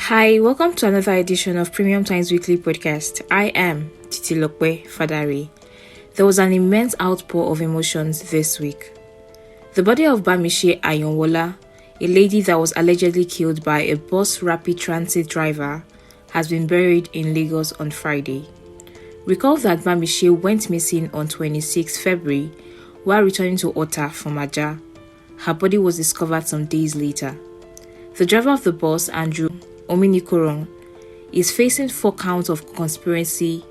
Hi, welcome to another edition of Premium Times Weekly Podcast. I am Titilope Fadari. There was an immense outpour of emotions this week. The body of Bamise Ayonwola, a lady that was allegedly killed by a bus rapid transit driver, has been buried in Lagos on Friday. Recall that Bamise went missing on 26 February while returning to Ota from Aja. Her body was discovered some days later. The driver of the bus, Andrew Ominikorong, is facing 4 counts of conspiracy,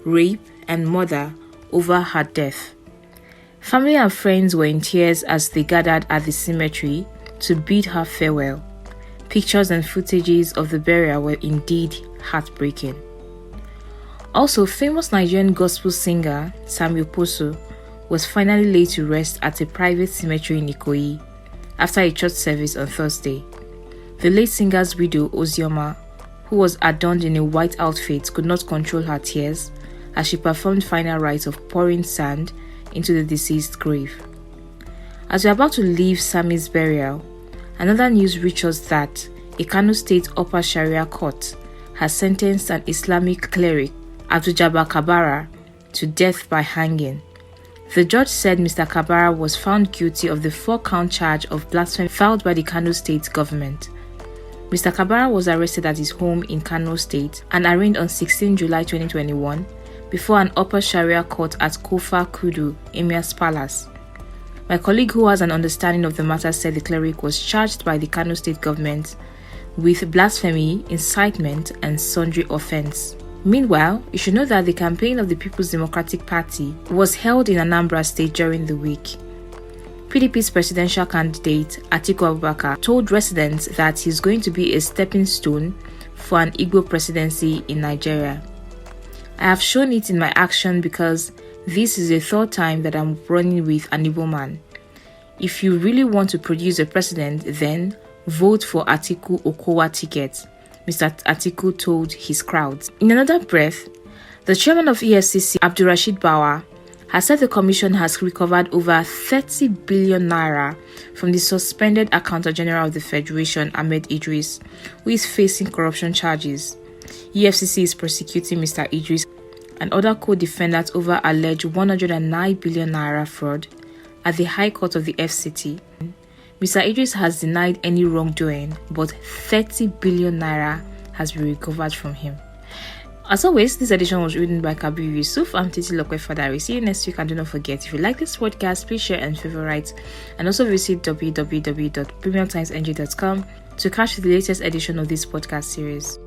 rape, and murder over her death. Family and friends were in tears as they gathered at the cemetery to bid her farewell. Pictures and footages of the burial were indeed heartbreaking. Also, famous Nigerian gospel singer Sammie Okposo was finally laid to rest at a private cemetery in Ikoyi after a church service on Thursday. The late singer's widow, Ozioma, who was adorned in a white outfit, could not control her tears as she performed final rites of pouring sand into the deceased grave. As we are about to leave Sammie's burial, another news reached us that a Kano State Upper Sharia Court has sentenced an Islamic cleric, Abdul Kabara, to death by hanging. The judge said Mr. Kabara was found guilty of the 4-count charge of blasphemy filed by the Kano State government. Mr. Kabara was arrested at his home in Kano State and arraigned on 16 July 2021 before an Upper Sharia court at Kofa Kudu, Emir's Palace. My colleague who has an understanding of the matter said the cleric was charged by the Kano State government with blasphemy, incitement, and sundry offense. Meanwhile, you should know that the campaign of the People's Democratic Party was held in Anambra State during the week. PDP's presidential candidate, Atiku Abubakar, told residents that he's going to be a stepping stone for an Igbo presidency in Nigeria. I have shown it in my action because this is the 3rd time that I'm running with an Igbo man. If you really want to produce a president, then vote for Atiku Okowa ticket, Mr. Atiku told his crowds. In another breath, the chairman of EFCC, Abdulrasheed Bawa, has said the commission has recovered over 30 billion naira from the suspended Accountant General of the Federation, Ahmed Idris, who is facing corruption charges. EFCC is prosecuting Mr. Idris and other co-defendants over alleged 109 billion naira fraud at the High Court of the FCT. Mr. Idris has denied any wrongdoing, but 30 billion naira has been recovered from him. As always, this edition was written by Kabir Yusuf. I'm Titilope Fadari. See you next week, and do not forget, if you like this podcast, please share and favorite, and also visit www.premiumtimesng.com to catch the latest edition of this podcast series.